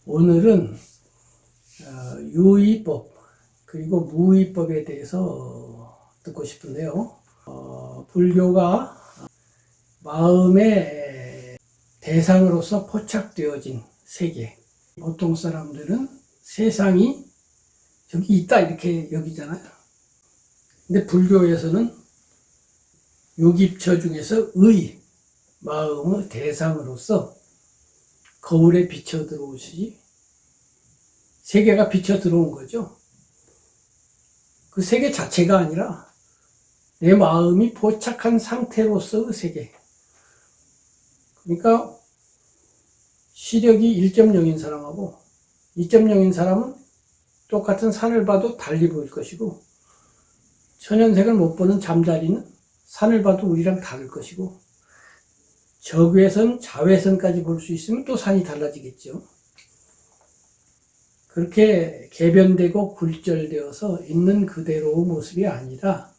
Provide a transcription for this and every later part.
오늘은 유의법 그리고 무의법에 대해서 듣고 싶은데요. 불교가 마음의 대상으로서 포착되어진 세계. 보통 사람들은 세상이 저기 있다 이렇게 여기잖아요. 근데 불교에서는 육입처 중에서 마음의 대상으로서 거울에 비쳐 들어오시지 세계가 비쳐 들어온 거죠. 그 세계 자체가 아니라 내 마음이 포착한 상태로서의 세계. 그러니까 시력이 1.0인 사람하고 2.0인 사람은 똑같은 산을 봐도 달리 보일 것이고, 천연색을 못 보는 잠자리는 산을 봐도 우리랑 다를 것이고, 적외선, 자외선까지 볼 수 있으면 또 산이 달라지겠죠. 그렇게 개변되고 굴절되어서 있는 그대로의 모습이 아니라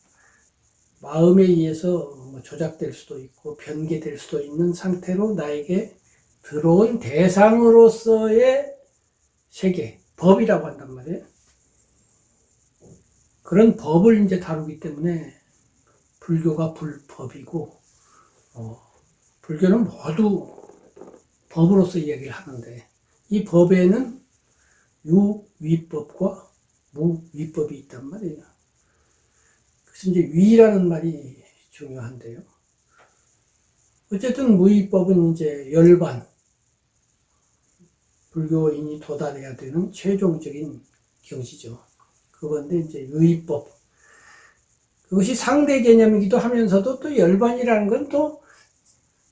마음에 의해서 조작될 수도 있고 변개될 수도 있는 상태로 나에게 들어온 대상으로서의 세계, 법이라고 한단 말이에요. 그런 법을 이제 다루기 때문에 불교가 불법이고, 불교는 모두 법으로서 이야기를 하는데, 이 법에는 유위법과 무위법이 있단 말이에요. 그래서 이제 위라는 말이 중요한데요. 어쨌든 무위법은 이제 열반, 불교인이 도달해야 되는 최종적인 경지죠. 그건데 이제 유위법. 그것이 상대 개념이기도 하면서도 또 열반이라는 건 또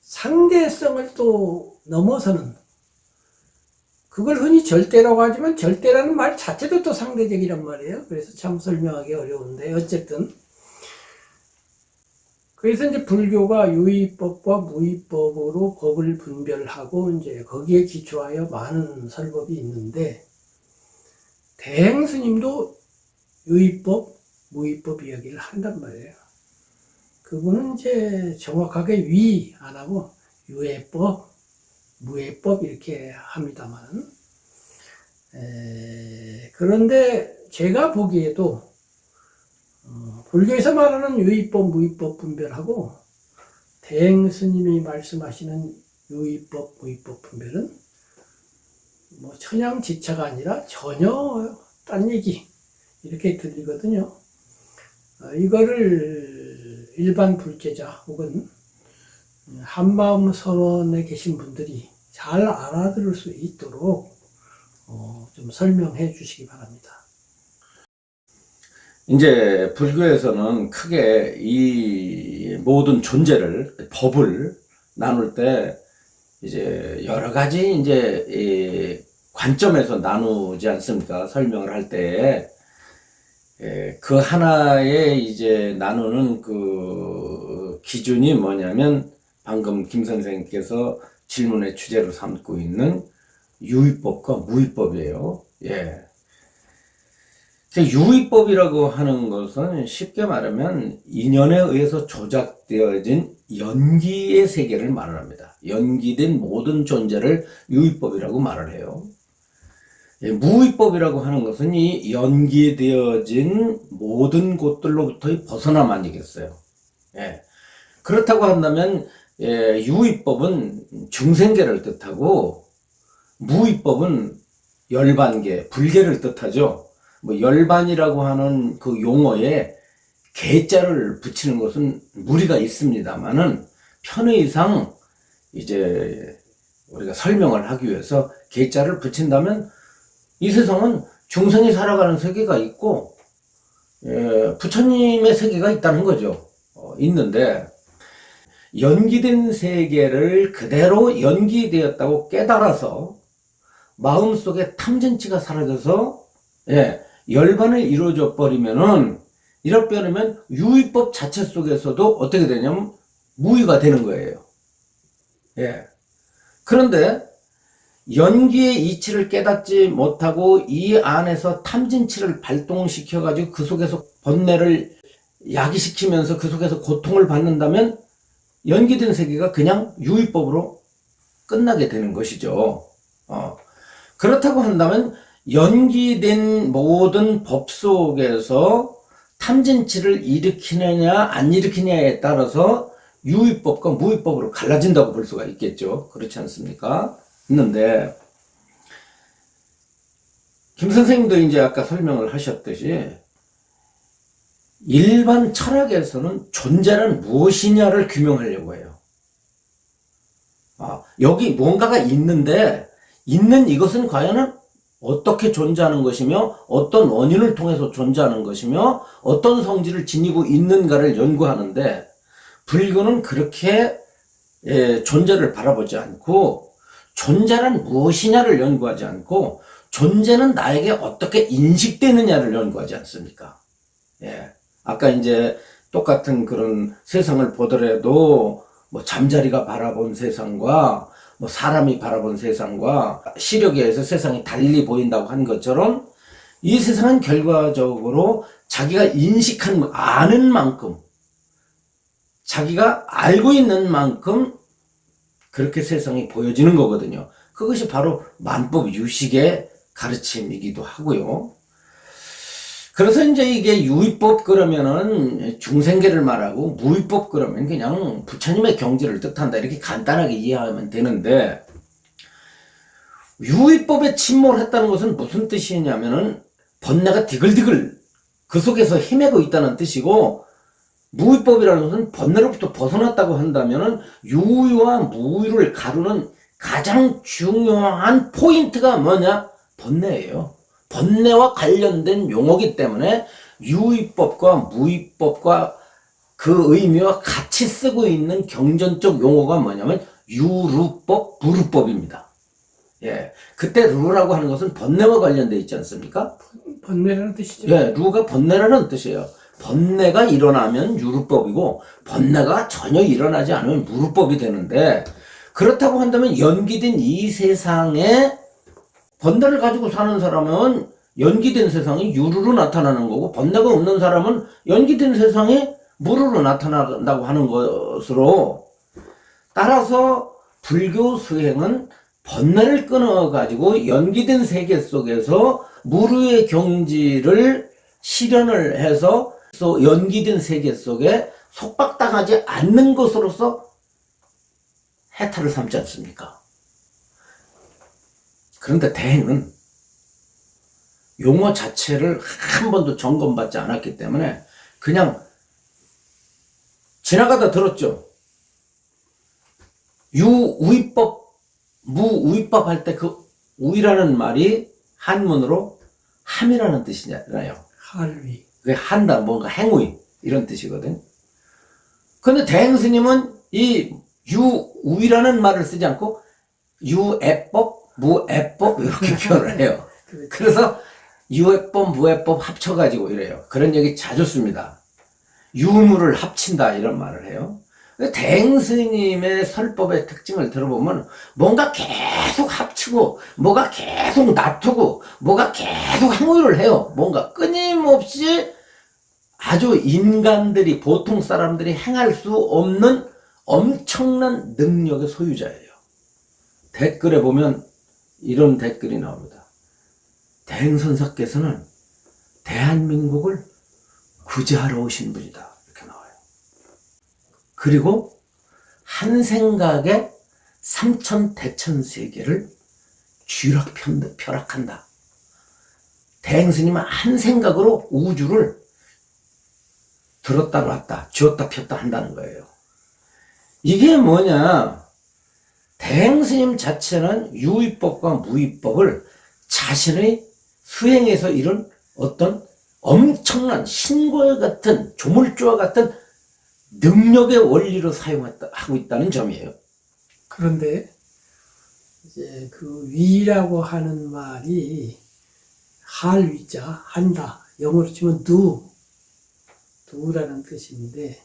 상대성을 또 넘어서는, 그걸 흔히 절대라고 하지만 절대라는 말 자체도 또 상대적이란 말이에요. 그래서 참 설명하기 어려운데, 어쨌든 그래서 이제 불교가 유의법과 무의법으로 법을 분별하고 이제 거기에 기초하여 많은 설법이 있는데, 대행 스님도 유의법, 무의법 이야기를 한단 말이에요. 그분은 이제 정확하게 위 안 하고 유의법, 무의법 이렇게 합니다만, 그런데 제가 보기에도 불교에서 말하는 유의법, 무의법 분별하고 대행 스님이 말씀하시는 유의법, 무의법 분별은 천양지차가 아니라 전혀 딴 얘기 이렇게 들리거든요. 이거를 일반 불제자 혹은 한마음 선원에 계신 분들이 잘 알아들을 수 있도록 좀 설명해 주시기 바랍니다. 이제 불교에서는 크게 이 모든 존재를, 법을 나눌 때 이제 여러 가지 이제 이 관점에서 나누지 않습니까? 설명을 할 때. 그 하나의 이제 나누는 그 기준이 뭐냐면, 방금 김 선생님께서 질문의 주제로 삼고 있는 유의법과 무의법이에요. 예. 유의법이라고 하는 것은 쉽게 말하면 인연에 의해서 조작되어진 연기의 세계를 말을 합니다. 연기된 모든 존재를 유의법이라고 말을 해요. 무의법이라고 하는 것은 이 연기되어진 모든 곳들로부터 벗어나만이겠어요. 예. 그렇다고 한다면 유의법은 중생계를 뜻하고 무의법은 열반계, 불계를 뜻하죠. 열반이라고 하는 그 용어에 계자를 붙이는 것은 무리가 있습니다만은 편의상 이제 우리가 설명을 하기 위해서 계자를 붙인다면, 이 세상은 중생이 살아가는 세계가 있고 부처님의 세계가 있다는 거죠. 있는데 연기된 세계를 그대로 연기되었다고 깨달아서 마음속에 탐진치가 사라져서 열반을 이루어져 버리면은, 이렇게 하면 유의법 자체 속에서도 어떻게 되냐면 무의가 되는 거예요. 그런데 연기의 이치를 깨닫지 못하고 이 안에서 탐진치를 발동시켜가지고 그 속에서 번뇌를 야기시키면서 그 속에서 고통을 받는다면 연기된 세계가 그냥 유의법으로 끝나게 되는 것이죠. 그렇다고 한다면 연기된 모든 법 속에서 탐진치를 일으키느냐 안 일으키느냐에 따라서 유의법과 무의법으로 갈라진다고 볼 수가 있겠죠. 그렇지 않습니까? 있는데 김 선생님도 이제 아까 설명을 하셨듯이 일반 철학에서는 존재란 무엇이냐를 규명하려고 해요. 여기 뭔가가 있는데 있는 이것은 과연 어떻게 존재하는 것이며 어떤 원인을 통해서 존재하는 것이며 어떤 성질을 지니고 있는가를 연구하는데 불교는 그렇게 존재를 바라보지 않고 존재란 무엇이냐를 연구하지 않고 존재는 나에게 어떻게 인식되느냐를 연구하지 않습니까? 아까 이제 똑같은 그런 세상을 보더라도 뭐 잠자리가 바라본 세상과 뭐 사람이 바라본 세상과 시력에 의해서 세상이 달리 보인다고 한 것처럼 이 세상은 결과적으로 자기가 인식한, 아는 만큼, 자기가 알고 있는 만큼 그렇게 세상이 보여지는 거거든요. 그것이 바로 만법 유식의 가르침이기도 하고요. 그래서 이제 이게 유의법 그러면은 중생계를 말하고 무의법 그러면 그냥 부처님의 경지를 뜻한다. 이렇게 간단하게 이해하면 되는데 유의법에 침몰했다는 것은 무슨 뜻이냐면은 번뇌가 디글디글 그 속에서 헤매고 있다는 뜻이고 무의법이라는 것은 번뇌로부터 벗어났다고 한다면은 유의와 무의를 가르는 가장 중요한 포인트가 뭐냐? 번뇌예요. 번뇌와 관련된 용어이기 때문에 유의법과 무의법과 그 의미와 같이 쓰고 있는 경전적 용어가 뭐냐면 유루법, 무루법입니다. 그때 루라고 하는 것은 번뇌와 관련되어 있지 않습니까? 번뇌라는 뜻이죠. 루가 번뇌라는 뜻이에요. 번뇌가 일어나면 유루법이고 번뇌가 전혀 일어나지 않으면 무루법이 되는데 그렇다고 한다면 연기된 이 세상에 번뇌를 가지고 사는 사람은 연기된 세상이 유루로 나타나는 거고 번뇌가 없는 사람은 연기된 세상이 무루로 나타난다고 하는 것으로 따라서 불교 수행은 번뇌를 끊어가지고 연기된 세계 속에서 무루의 경지를 실현을 해서 연기된 세계 속에 속박당하지 않는 것으로서 해탈을 삼지 않습니까? 그런데 대행은 용어 자체를 한 번도 점검받지 않았기 때문에 그냥 지나가다 들었죠. 유우의법, 무우의법 할 때 그 우이라는 말이 한문으로 함이라는 뜻이잖아요. 할위. 그게 한다, 뭔가 행위 이런 뜻이거든. 근데 대행 스님은 이 유우이라는 말을 쓰지 않고 유애법, 무애법 이렇게 표현을 해요. 그래서 유애법, 무애법 합쳐가지고 이래요. 그런 얘기 자주 씁니다. 유무를 합친다 이런 말을 해요. 대행 스님의 설법의 특징을 들어보면 뭔가 계속 합치고 뭐가 계속 놔두고 뭐가 계속 행위를 해요. 뭔가 끊임없이 아주 인간들이 보통 사람들이 행할 수 없는 엄청난 능력의 소유자예요. 댓글에 보면 이런 댓글이 나옵니다. 대행선사께서는 대한민국을 구제하러 오신 분이다. 이렇게 나와요. 그리고 한 생각에 삼천대천세계를 쥐락펴락한다. 대행스님은 한 생각으로 우주를 들었다 놨다, 쥐었다 폈다 한다는 거예요. 이게 뭐냐? 대행스님 자체는 유의법과 무의법을 자신의 수행에서 이룬 어떤 엄청난 신과 같은 조물주와 같은 능력의 원리로 사용하고 있다는 점이에요. 그런데 이제 그 위라고 하는 말이 할위자 한다 영어로 치면 do라는 뜻인데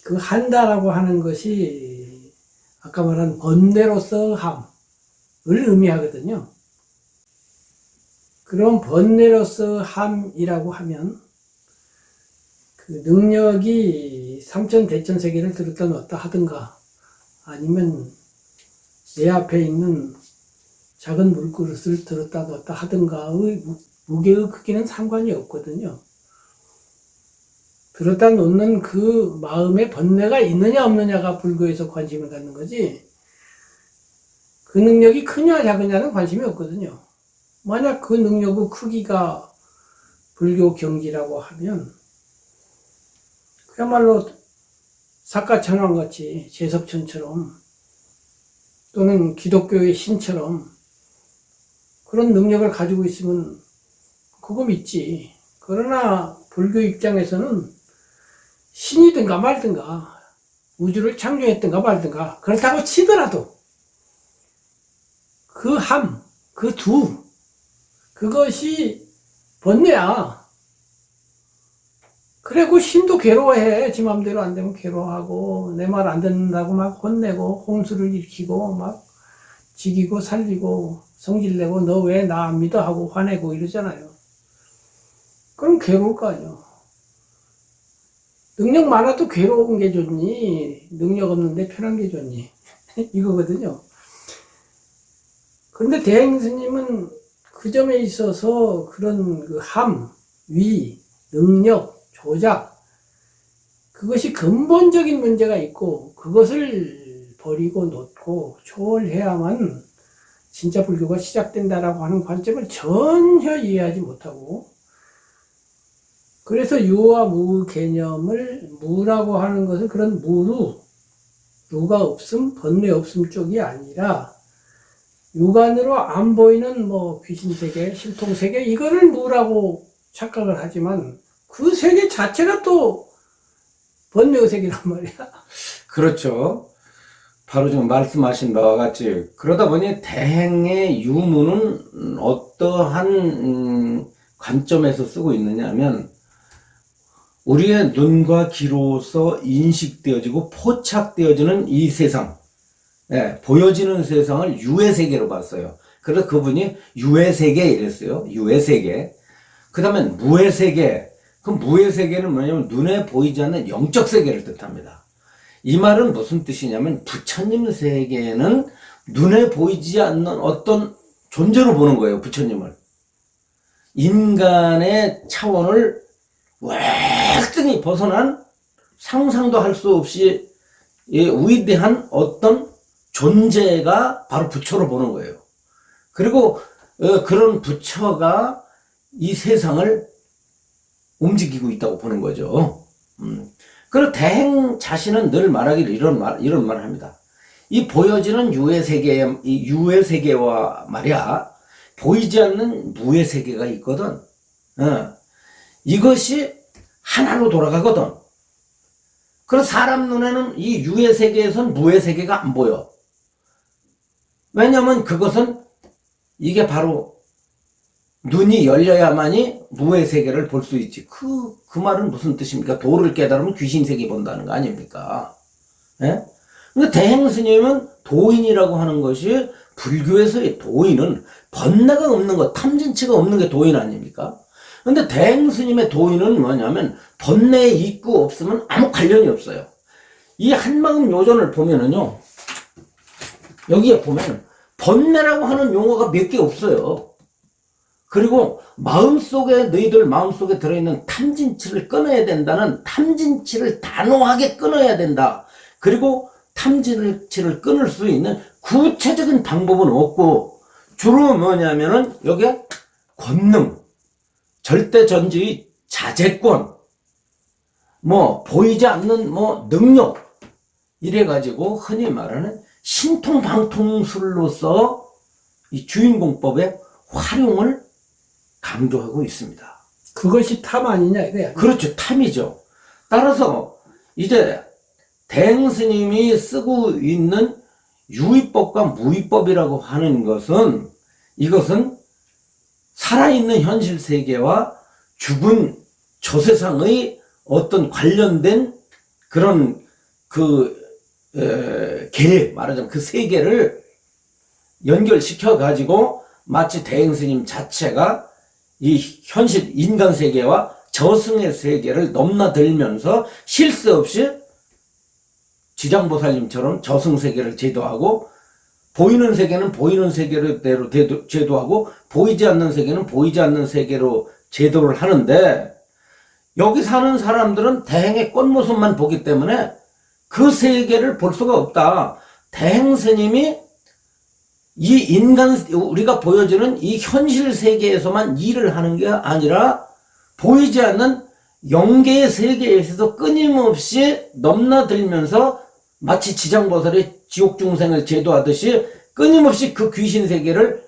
그 한다라고 하는 것이 아까 말한 번뇌로서 함을 의미하거든요. 그럼 번뇌로서 함이라고 하면 그 능력이 삼천대천세계를 들었다 놨다 하든가 아니면 내 앞에 있는 작은 물그릇을 들었다 놨다 하든가의 무게의 크기는 상관이 없거든요. 들었다 놓는 그 마음에 번뇌가 있느냐 없느냐가 불교에서 관심을 갖는 거지, 그 능력이 크냐 작으냐는 관심이 없거든요. 만약 그 능력의 크기가 불교 경지라고 하면 그야말로 사카천왕같이 제섭천처럼 또는 기독교의 신처럼 그런 능력을 가지고 있으면 그거 믿지. 그러나 불교 입장에서는 신이든가 말든가 우주를 창조했든가 말든가 그렇다고 치더라도 그 함, 그 두, 그것이 번뇌야. 그래, 그 신도 괴로워해. 지 맘대로 안 되면 괴로워하고, 내 말 안 듣는다고 막 혼내고, 홍수를 일으키고, 막 지기고 살리고, 성질내고, 너 왜 나 안 믿어? 하고 화내고 이러잖아요. 그럼 괴로울 거 아니야. 능력 많아도 괴로운 게 좋니? 능력 없는데 편한 게 좋니? 이거거든요. 그런데 대행 스님은 그 점에 있어서 그런 그 함, 위, 능력, 조작, 그것이 근본적인 문제가 있고 그것을 버리고 놓고 초월해야만 진짜 불교가 시작된다라고 하는 관점을 전혀 이해하지 못하고, 그래서 유와 무 개념을, 무라고 하는 것은 그런 무루, 루가 없음, 번뇌 없음 쪽이 아니라 육안으로 안 보이는 뭐 귀신 세계, 실통 세계, 이거를 무라고 착각을 하지만 그 세계 자체가 또 번뇌의 세계란 말이야. 그렇죠. 바로 지금 말씀하신 바와 같이 그러다 보니 대행의 유무는 어떠한 관점에서 쓰고 있느냐 하면 우리의 눈과 귀로서 인식되어지고 포착되어지는 이 세상, 보여지는 세상을 유의 세계로 봤어요. 그래서 그분이 유의 세계 이랬어요. 유의 세계. 그 다음에 무의 세계. 그 무의 세계는 뭐냐면 눈에 보이지 않는 영적 세계를 뜻합니다. 이 말은 무슨 뜻이냐면 부처님 세계는 눈에 보이지 않는 어떤 존재로 보는 거예요. 부처님을. 인간의 차원을 완전히 벗어난 상상도 할 수 없이 위대한 어떤 존재가 바로 부처로 보는 거예요. 그리고 그런 부처가 이 세상을 움직이고 있다고 보는 거죠. 그리고 대행 자신은 늘 말하기를 이런 말을 합니다. 이 보여지는 유의 세계와 말이야, 보이지 않는 무의 세계가 있거든. 이것이 하나로 돌아가거든. 그래서 사람 눈에는 이 유의 세계에선 무의 세계가 안 보여. 왜냐면 그것은 이게 바로 눈이 열려야만이 무의 세계를 볼 수 있지. 그 말은 무슨 뜻입니까? 도를 깨달으면 귀신 세계 본다는 거 아닙니까? 예? 근데 대행 스님은 도인이라고 하는 것이, 불교에서의 도인은 번뇌가 없는 것, 탐진치가 없는 게 도인 아닙니까? 근데 대행 스님의 도인은 뭐냐면 번뇌에 있고 없으면 아무 관련이 없어요. 이 한마음 요전을 보면은요, 여기에 보면 번뇌라고 하는 용어가 몇 개 없어요. 그리고 마음속에, 너희들 마음속에 들어있는 탐진치를 끊어야 된다는, 탐진치를 단호하게 끊어야 된다. 그리고 탐진치를 끊을 수 있는 구체적인 방법은 없고, 주로 뭐냐면은 여기에 권능, 절대전지의 자제권, 뭐 보이지 않는 뭐 능력, 이래가지고 흔히 말하는 신통방통술로서 이 주인공법의 활용을 강조하고 있습니다. 그것이 탐 아니냐 이거야. 그렇죠. 탐이죠. 따라서 이제 대행 스님이 쓰고 있는 유의법과 무의법이라고 하는 것은, 이것은 살아있는 현실 세계와 죽은 저 세상의 어떤 관련된 그런 말하자면 그 세계를 연결시켜 가지고 마치 대행 스님 자체가 이 현실 인간 세계와 저승의 세계를 넘나들면서 실수 없이 지장보살님처럼 저승 세계를 제도하고 보이는 세계는 보이는 세계대로 제도하고 보이지 않는 세계는 보이지 않는 세계로 제도를 하는데 여기 사는 사람들은 대행의 겉모습만 보기 때문에 그 세계를 볼 수가 없다. 대행 스님이 이 인간, 우리가 보여지는 이 현실 세계에서만 일을 하는 게 아니라 보이지 않는 영계의 세계에서 끊임없이 넘나들면서 마치 지장보살이 지옥 중생을 제도하듯이 끊임없이 그 귀신 세계를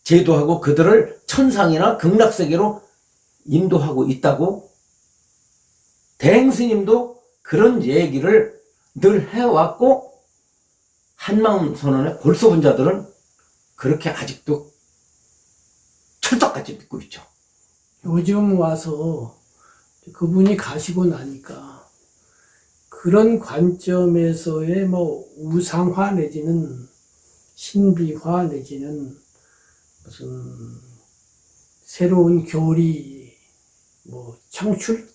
제도하고 그들을 천상이나 극락세계로 인도하고 있다고 대행 스님도 그런 얘기를 늘 해왔고 한마음선언의 골소분자들은 그렇게 아직도 철떡같이 믿고 있죠. 요즘 와서 그분이 가시고 나니까 그런 관점에서의 뭐 우상화 내지는 신비화 내지는 무슨 새로운 교리 뭐 창출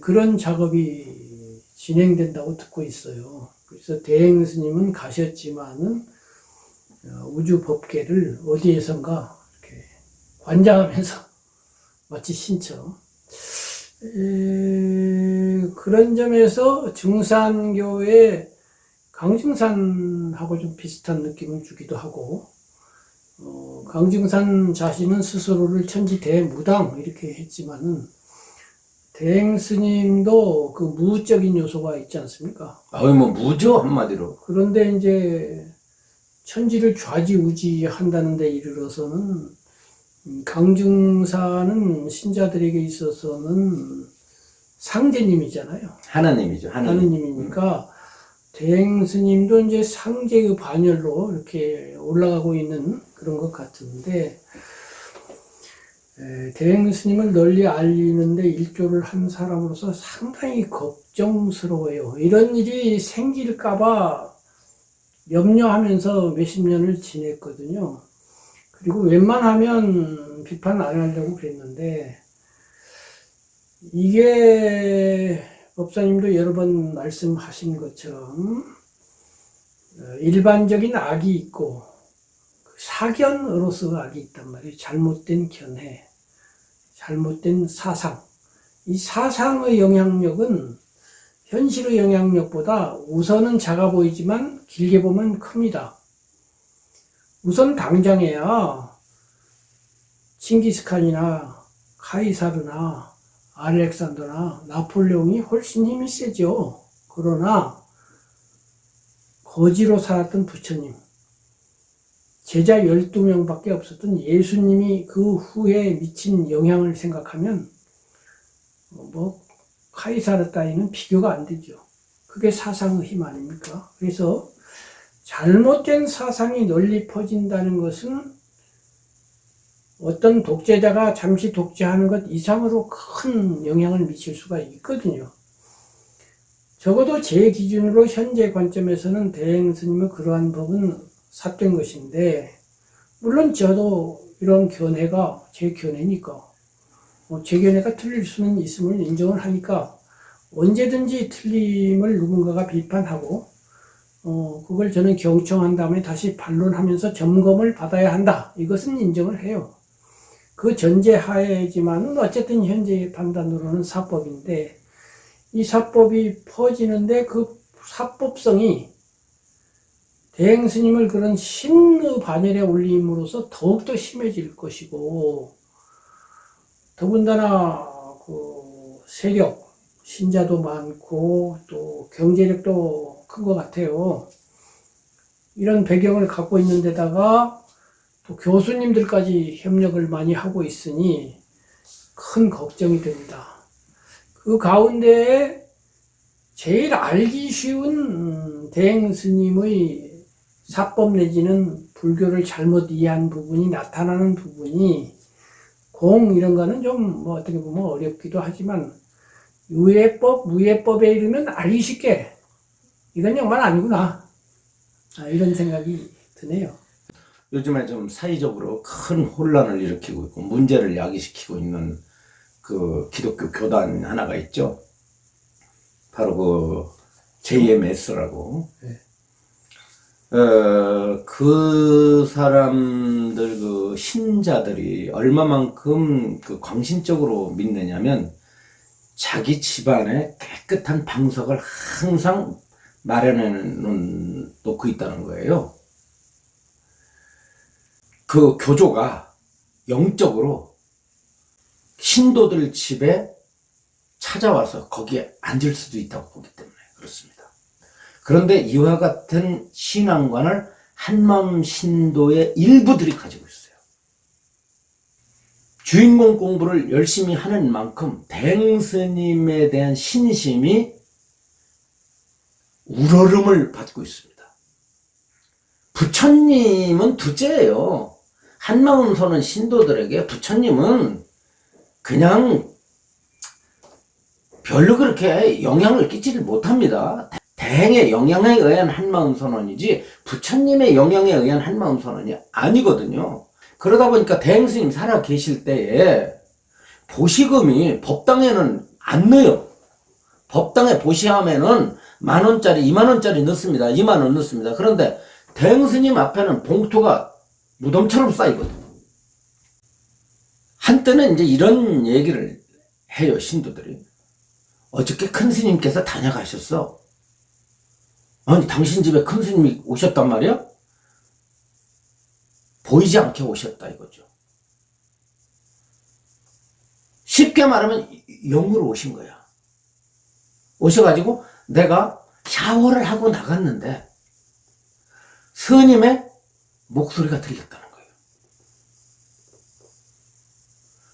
그런 작업이 진행된다고 듣고 있어요. 그래서 대행 스님은 가셨지만은 우주 법계를 어디에선가 이렇게 관장하면서 마치 신처럼 그런 점에서 증산교의 강증산하고 좀 비슷한 느낌을 주기도 하고 강증산 자신은 스스로를 천지대무당 이렇게 했지만은 대행 스님도 그 무적인 요소가 있지 않습니까? 뭐 무죠 한마디로. 그런데 이제 천지를 좌지우지 한다는 데 이르러서는 강증사는 신자들에게 있어서는 상제님이잖아요. 하나님이죠. 하나님이니까 대행 스님도 이제 상제의 반열로 이렇게 올라가고 있는 그런 것 같은데 대행 스님을 널리 알리는데 일조를 한 사람으로서 상당히 걱정스러워요. 이런 일이 생길까봐 염려하면서 몇십 년을 지냈거든요. 그리고 웬만하면 비판 안 하려고 그랬는데 이게 법사님도 여러 번 말씀하신 것처럼 일반적인 악이 있고 사견으로서 악이 있단 말이에요. 잘못된 견해, 잘못된 사상. 이 사상의 영향력은 현실의 영향력보다 우선은 작아 보이지만 길게 보면 큽니다. 우선 당장에야 칭기스칸이나 카이사르나 알렉산더나 나폴레옹이 훨씬 힘이 세죠. 그러나 거지로 살았던 부처님, 제자 12명밖에 없었던 예수님이 그 후에 미친 영향을 생각하면 뭐 카이사르 따위는 비교가 안 되죠. 그게 사상의 힘 아닙니까? 그래서 잘못된 사상이 널리 퍼진다는 것은 어떤 독재자가 잠시 독재하는 것 이상으로 큰 영향을 미칠 수가 있거든요. 적어도 제 기준으로 현재 관점에서는 대행 스님의 그러한 법은 삿된 것인데 물론 저도 이런 견해가 제 견해니까 제 견해가 틀릴 수는 있음을 인정을 하니까 언제든지 틀림을 누군가가 비판하고 그걸 저는 경청한 다음에 다시 반론하면서 점검을 받아야 한다. 이것은 인정을 해요. 그 전제하에지만은 어쨌든 현재의 판단으로는 사법인데 이 사법이 퍼지는데 그 사법성이 대행 스님을 그런 신의 반열에 올림으로써 더욱더 심해질 것이고 더군다나 그 세력, 신자도 많고 또 경제력도 큰 것 같아요. 이런 배경을 갖고 있는 데다가 또 교수님들까지 협력을 많이 하고 있으니 큰 걱정이 됩니다. 그 가운데에 제일 알기 쉬운 대행 스님의 사법 내지는 불교를 잘못 이해한 부분이 나타나는 부분이 공 이런 거는 좀 뭐 어떻게 보면 어렵기도 하지만 유예법, 무예법에 이르면 알기 쉽게 이건 정말 아니구나 이런 생각이 드네요. 요즘에 좀 사회적으로 큰 혼란을 일으키고 있고 문제를 야기시키고 있는 그 기독교 교단 하나가 있죠. 바로 그 JMS라고. 네. 그 사람들, 그 신자들이 얼마만큼 그 광신적으로 믿느냐면 자기 집안에 깨끗한 방석을 항상 마련해 놓고 있다는 거예요. 그 교조가 영적으로 신도들 집에 찾아와서 거기에 앉을 수도 있다고 보기 때문에 그렇습니다. 그런데 이와 같은 신앙관을 한마음 신도의 일부들이 가지고 있어요. 주인공 공부를 열심히 하는 만큼 대행스님에 대한 신심이 우러름을 받고 있습니다. 부처님은 둘째예요. 한마음 서는 신도들에게 부처님은 그냥 별로 그렇게 영향을 끼치지 못합니다. 대행의 영향에 의한 한마음 선언이지 부처님의 영향에 의한 한마음 선언이 아니거든요. 그러다 보니까 대행스님 살아 계실 때에 보시금이 법당에는 안 넣어요. 법당에 보시하면은 10,000원짜리, 20,000원짜리 넣습니다. 20,000원 넣습니다. 그런데 대행스님 앞에는 봉투가 무덤처럼 쌓이거든. 한때는 이제 이런 얘기를 해요, 신도들이. 어저께 큰 스님께서 다녀가셨어. 아니, 당신 집에 큰 스님이 오셨단 말이야? 보이지 않게 오셨다 이거죠. 쉽게 말하면 영으로 오신 거야. 오셔가지고 내가 샤워를 하고 나갔는데 스님의 목소리가 들렸다는 거예요.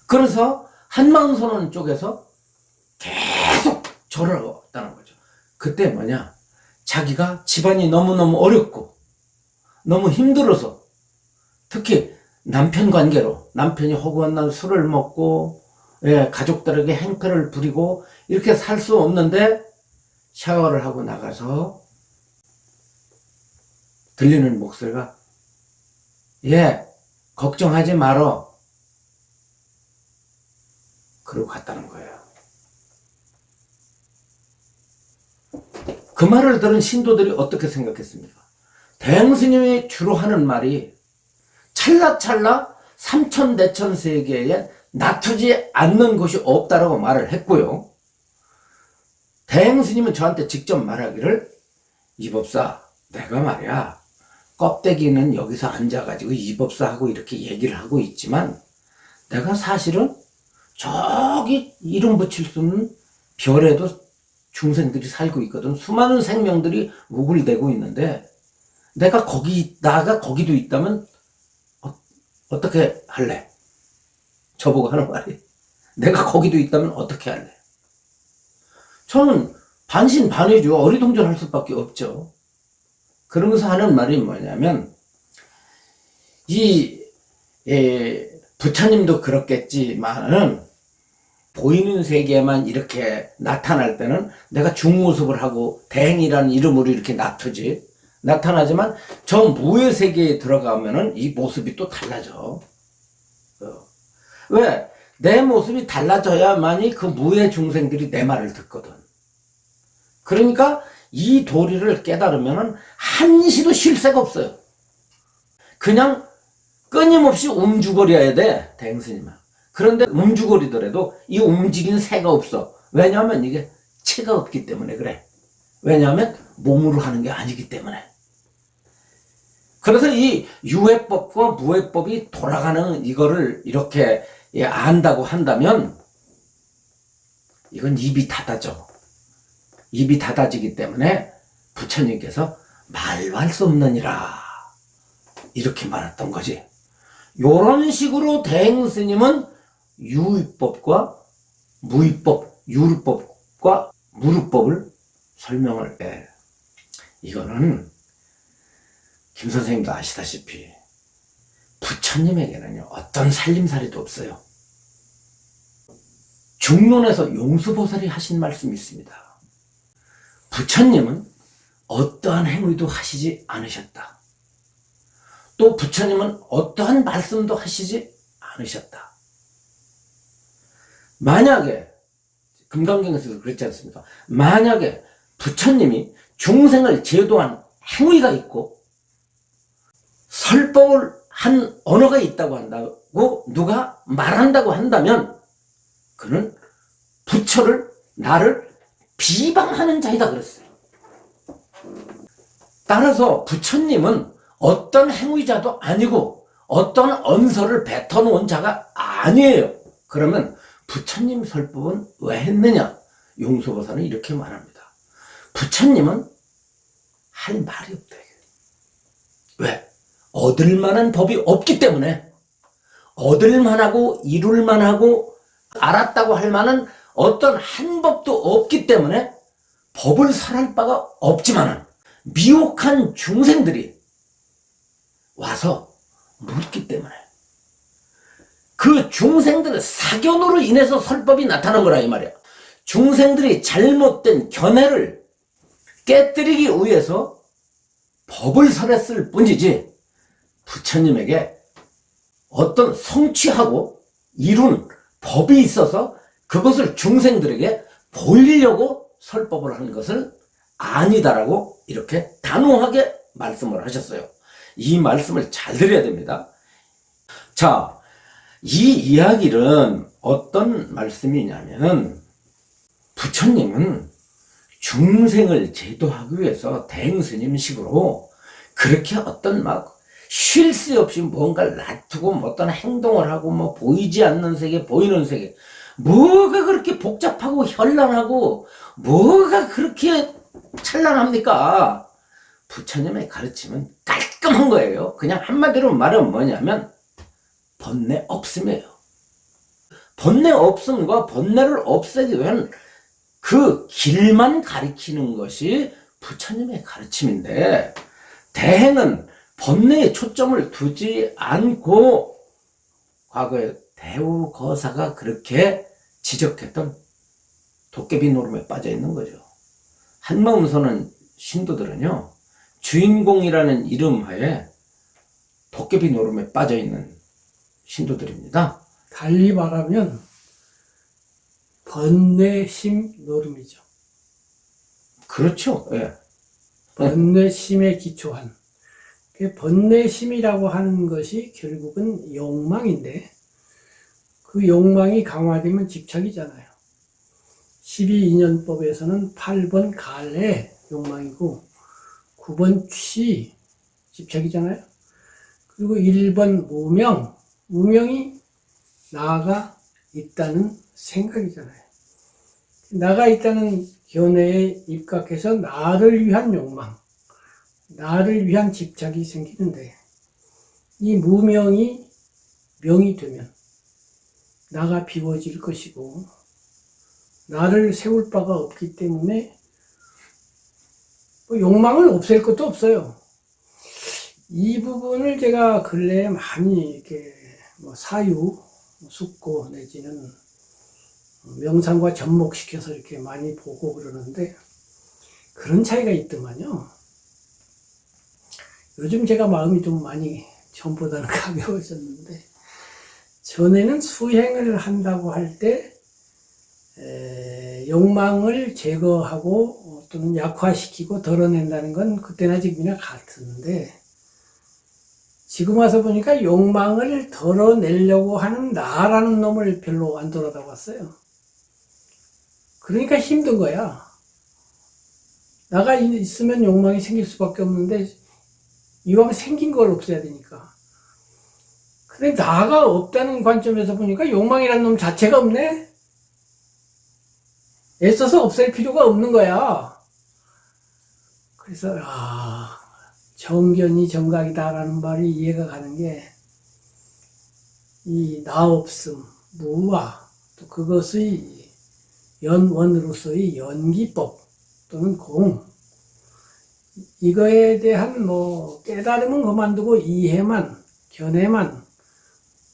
그래서 한마음 선언 쪽에서 계속 절을 하다는 거죠. 그때 뭐냐? 자기가 집안이 너무너무 어렵고 너무 힘들어서 특히 남편 관계로 남편이 허구한 날 술을 먹고 가족들에게 행패를 부리고 이렇게 살 수 없는데 샤워를 하고 나가서 들리는 목소리가 걱정하지 말어. 그러고 갔다는 거예요. 그 말을 들은 신도들이 어떻게 생각했습니까? 대행스님이 주로 하는 말이 찰나찰나 삼천대천 세계에 놔두지 않는 곳이 없다라고 말을 했고요. 대행스님은 저한테 직접 말하기를 이법사, 내가 말이야 껍데기는 여기서 앉아가지고 이법사하고 이렇게 얘기를 하고 있지만 내가 사실은 저기 이름 붙일 수 없는 별에도 중생들이 살고 있거든. 수많은 생명들이 우글대고 있는데 내가 거기도 있다면 어떻게 할래? 저보고 하는 말이 내가 거기도 있다면 어떻게 할래? 저는 반신반의죠. 어리둥절할 수밖에 없죠. 그러면서 하는 말이 뭐냐면 부처님도 그렇겠지만은 보이는 세계에만 이렇게 나타날 때는 내가 중모습을 하고 대행이라는 이름으로 이렇게 나타나지만 저 무의 세계에 들어가면은 이 모습이 또 달라져. 왜? 내 모습이 달라져야만이 그 무의 중생들이 내 말을 듣거든. 그러니까 이 도리를 깨달으면은 한시도 쉴 새가 없어요. 그냥 끊임없이 움죽거려야 돼, 대행스님은. 그런데 움죽거리더라도 이 움직이는 새가 없어. 왜냐하면 이게 체가 없기 때문에 그래. 왜냐하면 몸으로 하는 게 아니기 때문에. 그래서 이 유해법과 무해법이 돌아가는 이거를 이렇게 안다고 한다면 이건 입이 닫아져. 입이 닫아지기 때문에 부처님께서 말로 할 수 없느니라 이렇게 말했던 거지. 요런 식으로 대행스님은 유의법과 무의법, 유르법과 무르법을 설명을 해. 이거는 김 선생님도 아시다시피 부처님에게는요 어떤 살림살이도 없어요. 중론에서 용수보살이 하신 말씀이 있습니다. 부처님은 어떠한 행위도 하시지 않으셨다. 또 부처님은 어떠한 말씀도 하시지 않으셨다. 만약에 금강경에서도 그랬지 않습니까? 만약에 부처님이 중생을 제도한 행위가 있고 설법을 한 언어가 있다고 한다고 누가 말한다고 한다면 그는 부처를 나를 비방하는 자이다 그랬어요. 따라서 부처님은 어떤 행위자도 아니고 어떤 언서를 뱉어놓은 자가 아니에요. 그러면 부처님 설법은 왜 했느냐? 용서보살은 이렇게 말합니다. 부처님은 할 말이 없다. 왜? 얻을 만한 법이 없기 때문에, 얻을 만하고 이룰 만하고 알았다고 할 만한 어떤 한 법도 없기 때문에 법을 설할 바가 없지만은 미혹한 중생들이 와서 묻기 때문에 그 중생들의 사견으로 인해서 설법이 나타난 거라 이 말이야. 중생들이 잘못된 견해를 깨뜨리기 위해서 법을 설했을 뿐이지 부처님에게 어떤 성취하고 이룬 법이 있어서 그것을 중생들에게 보이려고 설법을 하는 것은 아니다라고 이렇게 단호하게 말씀을 하셨어요. 이 말씀을 잘 들어야 됩니다. 자, 이 이야기는 어떤 말씀이냐면 부처님은 중생을 제도하기 위해서 대행스님식으로 그렇게 어떤 막 쉴 새 없이 뭔가를 놔두고 어떤 행동을 하고 뭐 보이지 않는 세계 보이는 세계 뭐가 그렇게 복잡하고 현란하고 뭐가 그렇게 찬란합니까? 부처님의 가르침은 깔끔한 거예요. 그냥 한마디로 말하면 뭐냐면 번뇌 없음이에요. 번뇌 없음과 번뇌를 없애기 위한 그 길만 가리키는 것이 부처님의 가르침인데 대행은 번뇌에 초점을 두지 않고 과거에 대우거사가 그렇게 지적했던 도깨비 노름에 빠져 있는 거죠. 한마음 서는 신도들은요, 주인공이라는 이름하에 도깨비 노름에 빠져 있는 신도들입니다. 달리 말하면 번뇌심 노름이죠. 그렇죠. 예. 번뇌심에 기초한. 번뇌심이라고 하는 것이 결국은 욕망인데 그 욕망이 강화되면 집착이잖아요. 12인연법에서는 8번 갈래 욕망이고 9번 취 집착이잖아요. 그리고 1번 무명이 나가 있다는 생각이잖아요. 나가 있다는 견해에 입각해서 나를 위한 욕망, 나를 위한 집착이 생기는데 이 무명이 명이 되면 나가 비워질 것이고 나를 세울 바가 없기 때문에 욕망을 없앨 것도 없어요. 이 부분을 제가 근래에 많이 이렇게 사유, 숙고 내지는 명상과 접목시켜서 이렇게 많이 보고 그러는데 그런 차이가 있더만요. 요즘 제가 마음이 좀 많이 전보다는 가벼워졌는데 전에는 수행을 한다고 할 때 욕망을 제거하고 또는 약화시키고 덜어낸다는 건 그때나 지금이나 같은데 지금 와서 보니까 욕망을 덜어내려고 하는 나라는 놈을 별로 안 돌아다봤어요. 그러니까 힘든 거야. 나가 있으면 욕망이 생길 수밖에 없는데 이왕 생긴 걸 없애야 되니까. 근데 나가 없다는 관점에서 보니까 욕망이라는 놈 자체가 없네? 애써서 없앨 필요가 없는 거야. 그래서 정견이 정각이다라는 말이 이해가 가는 게 이 나 없음, 무와 또 그것의 원으로서의 연기법 또는 공 이거에 대한 깨달음은 그만두고 이해만 견해만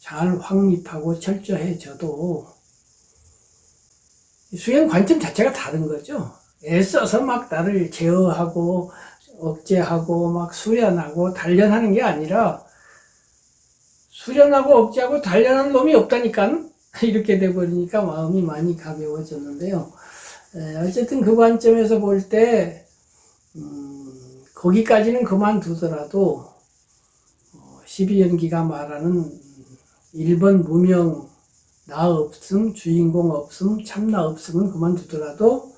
잘 확립하고 철저해져도 수행 관점 자체가 다른 거죠. 애써서 막 나를 제어하고 억제하고 막 수련하고 단련하는 게 아니라 수련하고 억제하고 단련하는 놈이 없다니까 이렇게 돼버리니까 마음이 많이 가벼워졌는데요. 어쨌든 그 관점에서 볼 때 거기까지는 그만두더라도 12연기가 말하는 1번 무명, 나 없음, 주인공 없음, 참나 없음은 그만두더라도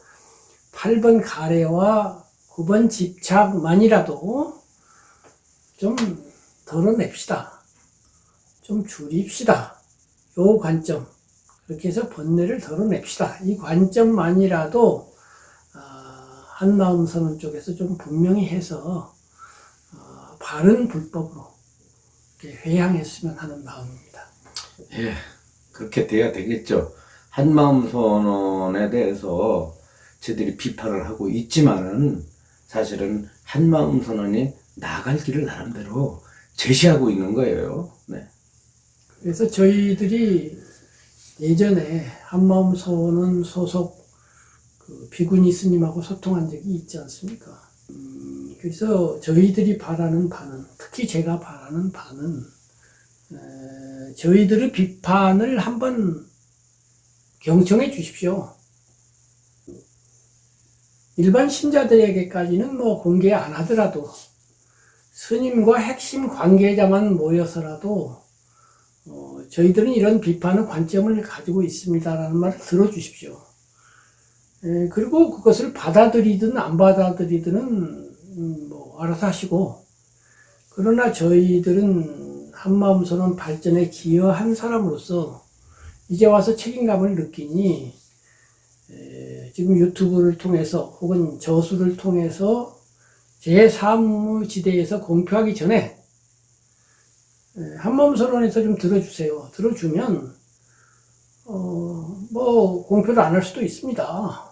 8번 가래와 9번 집착만이라도 좀 덜어냅시다. 좀 줄입시다. 요 관점. 그렇게 해서 번뇌를 덜어냅시다. 이 관점만이라도 한마음 선언 쪽에서 좀 분명히 해서 바른 불법으로 이렇게 회양했으면 하는 마음입니다. 예, 그렇게 돼야 되겠죠. 한마음 선언에 대해서 저희들이 비판을 하고 있지만은 사실은 한마음 선언이 나아갈 길을 나름대로 제시하고 있는 거예요. 네. 그래서 저희들이 예전에 한마음 선언 소속 그 비구니 스님하고 소통한 적이 있지 않습니까? 그래서 저희들이 바라는 바는, 특히 제가 바라는 바는 저희들의 비판을 한번 경청해 주십시오. 일반 신자들에게까지는 뭐 공개 안 하더라도 스님과 핵심 관계자만 모여서라도 저희들은 이런 비판의 관점을 가지고 있습니다라는 말을 들어주십시오. 그리고 그것을 받아들이든 안 받아들이든 뭐 알아서 하시고, 그러나 저희들은 한마음 선언 발전에 기여한 사람으로서 이제 와서 책임감을 느끼니 지금 유튜브를 통해서 혹은 저수를 통해서 제 사무지대에서 공표하기 전에 한마음 선언에서 좀 들어주세요. 들어주면 뭐 공표를 안 할 수도 있습니다.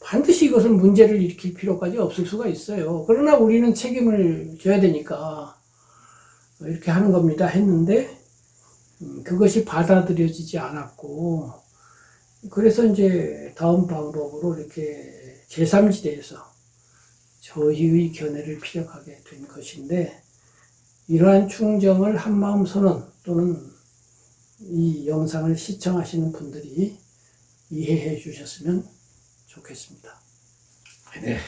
반드시 이것을 문제를 일으킬 필요까지 없을 수가 있어요. 그러나 우리는 책임을 져야 되니까 이렇게 하는 겁니다 했는데 그것이 받아들여지지 않았고, 그래서 이제 다음 방법으로 이렇게 제3지대에서 저희의 견해를 피력하게 된 것인데, 이러한 충정을 한마음 선언 또는 이 영상을 시청하시는 분들이 이해해 주셨으면 좋겠습니다. 네.